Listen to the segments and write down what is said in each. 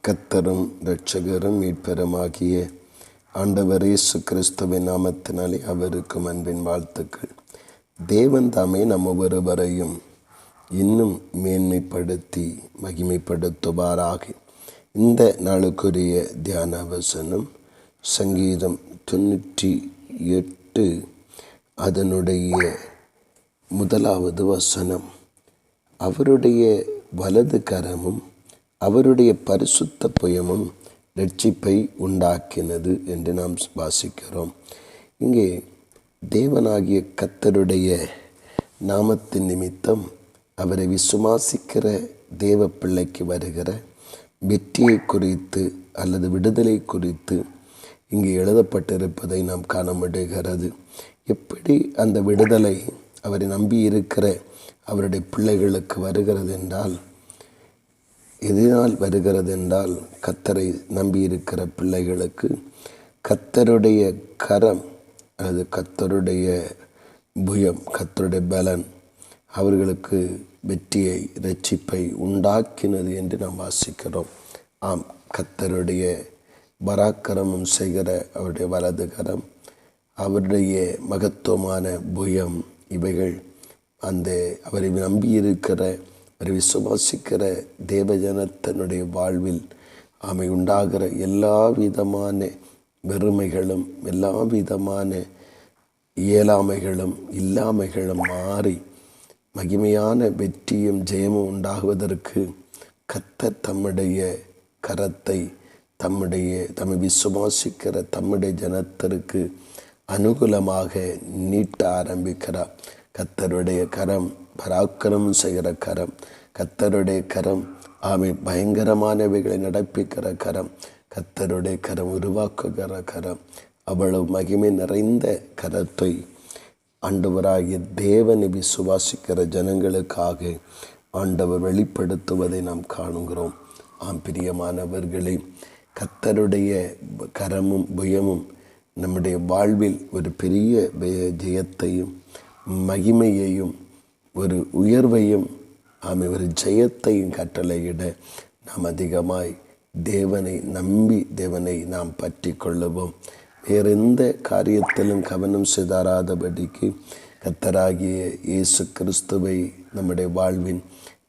கர்த்தரும் இரட்சகரும் மீட்பருமாகிய ஆண்டவர் இயேசு கிறிஸ்துவின் நாமத்தினாலே அவருக்கும் அன்பின் வாழ்த்துக்கள். தேவன் தாமே நம்ம ஒருவரையும் இன்னும் மேன்மைப்படுத்தி மகிமைப்படுத்துவாராக. இந்த நாளுக்குரிய தியான வசனம் சங்கீதம் 98 அதனுடைய 1வது வசனம். அவருடைய வலது கரமும் அவருடைய பரிசுத்த புயமும் இரட்சிப்பை உண்டாக்கினது என்று நாம் வாசிக்கிறோம். இங்கே தேவனாகிய கர்த்தருடைய நாமத்தின் நிமித்தம் அவரை விசுவாசிக்கிற தேவ பிள்ளைக்கு வருகிற வெற்றியை குறித்து அல்லது விடுதலை குறித்து இங்கே எழுதப்பட்டிருப்பதை நாம் காண முடிகிறது. எப்படி அந்த விடுதலை அவரை நம்பி இருக்கிற அவருடைய பிள்ளைகளுக்கு வருகிறது என்றால், எதனால் வருகிறது என்றால், கர்த்தரை நம்பியிருக்கிற பிள்ளைகளுக்கு கர்த்தருடைய கரம் அல்லது கர்த்தருடைய புயம், கர்த்தருடைய பலன் அவர்களுக்கு வெற்றியை இரட்சிப்பை உண்டாக்கினது என்று நாம் வாசிக்கிறோம். ஆம், கர்த்தருடைய பராக்கிரமம் செய்கிற அவருடைய வலது கரம், அவருடைய மகத்துவமான புயம், இவைகள் அந்த அவரை நம்பியிருக்கிற அவரை விசுவாசிக்கிற தேவஜனத்தினுடைய வாழ்வில் உண்டாகிற எல்லா விதமான வெறுமைகளும் எல்லா விதமான இயலாமைகளும் இல்லாமைகளும் மாறி மகிமையான வெற்றியும் ஜெயமும் உண்டாகுவதற்கு கர்த்தர் தம்முடைய கரத்தை தம்மை விசுவாசிக்கிற தம்முடைய ஜனத்திற்கு அனுகூலமாக நீட்ட ஆரம்பிக்கிறார். கர்த்தருடைய கரம் பராக்கிரமம் செய்கிற கரம், கர்த்தருடைய கரம் பயங்கரமானவைகளை நடப்பிக்கிற கரம், கர்த்தருடைய கரம் உருவாக்குகிற கரம், அவ்வளவு மகிமை நிறைந்த கரத்தை ஆண்டவராகிய தேவனை விசுவாசிக்கிற ஜனங்களுக்காக ஆண்டவர் வெளிப்படுத்துவதை நாம் காணுகிறோம். பிரியமானவர்களே, கர்த்தருடைய கரமும் புயமும் நம்முடைய வாழ்வில் ஒரு பெரிய ஜெயத்தையும் மகிமையையும் ஒரு உயர்வையும் ஒரு ஜெயத்தையும் கட்டளையிட நாம் அதிகமாய் தேவனை நம்பி தேவனை நாம் பற்றி கொள்ளுவோம். வேறு எந்த காரியத்திலும் கவனம் சிதறாதபடிக்கு கர்த்தராகிய இயேசு கிறிஸ்துவை நம்முடைய வாழ்வின்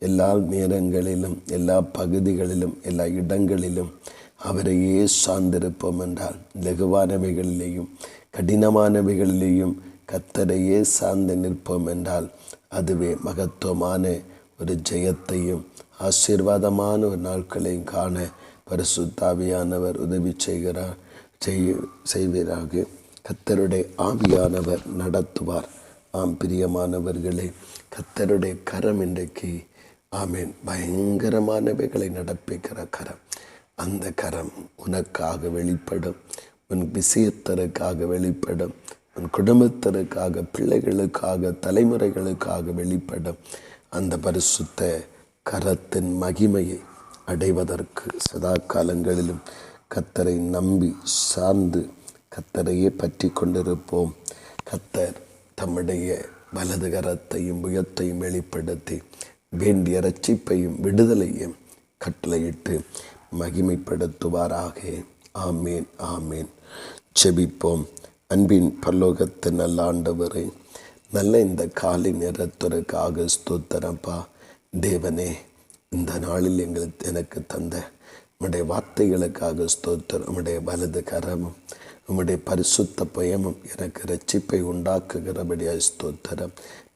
எல்லா நேரங்களிலும் எல்லா பகுதிகளிலும் எல்லா இடங்களிலும் அவரையே சார்ந்திருப்போம் என்றால், லகுவானவைகளிலேயும் கடினமானவைகளிலேயும் கர்த்தரையே சார்ந்து நிற்போம் என்றால், அதுவே மகத்துவமான ஒரு ஜெயத்தையும் ஆசீர்வாதமான ஒரு நாட்களையும் காண பரிசுத்த ஆவியானவர் உதவி செய்வீராக. கர்த்தருடைய ஆவியானவர் நடத்துவார். பிரியமானவர்களே, கர்த்தருடைய கரம் இன்றைக்கு பயங்கரமானவைகளை நடப்பிக்கிற கரம். அந்த கரம் உனக்காக வெளிப்படும், உன் விஷயத்திற்காக வெளிப்படும், உன் குடும்பத்திற்காக, பிள்ளைகளுக்காக, தலைமுறைகளுக்காக வெளிப்படும். அந்த பரிசுத்த கரத்தின் மகிமையை அடைவதற்கு சதா காலங்களிலும் கர்த்தரை நம்பி சார்ந்து கர்த்தரையே பற்றி கொண்டிருப்போம். கர்த்தர் தம்முடைய வலது கரத்தையும் புயத்தையும் வெளிப்படுத்தி வேண்டிய இரட்சிப்பையும் விடுதலையும் கட்டளையிட்டு மகிமைப்படுத்துவாராக. ஆமேன், ஆமேன். ஜெபிப்போம். அன்பின் பரலோகத்தின் நல்ல ஆண்டவரே, நல்ல இந்த காலை நேரத்திற்காக ஸ்தோத்திரப்பா. தேவனே, இந்த நாளில் எனக்கு தந்த உம்முடைய வார்த்தைகளுக்காக ஸ்தோத்திரம். உம்முடைய வலது கரமும் உம்முடைய பரிசுத்த பயமும் எனக்கு இரட்சிப்பை உண்டாக்குகிறபடியாய் ஸ்தோத்திரம்.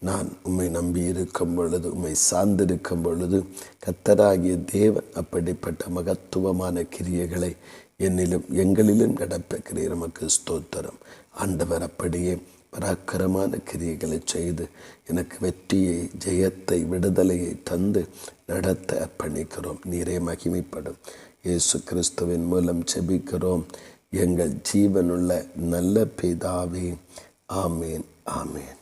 நான் உம்மை நம்பி இருக்கும் பொழுது, உம்மை சார்ந்திருக்கும் பொழுது, கர்த்தராகிய தேவன் அப்படிப்பட்ட மகத்துவமான கிரியைகளை என்னிலும் எங்களிலும் நடப்பிக்கிறீர். நமக்கு ஸ்தோத்திரம். ஆண்டவர் அப்படியே பராக்கிரமான கிரியைகளை செய்து எனக்கு வெற்றியை, ஜெயத்தை, விடுதலையை தந்து நடத்த அர்ப்பணிக்கிறோம். நீரே மகிமைப்படும். இயேசு கிறிஸ்துவின் மூலம் ஜெபிக்கிறோம் எங்கள் ஜீவனுள்ள நல்ல பிதாவே. ஆமேன், ஆமேன்.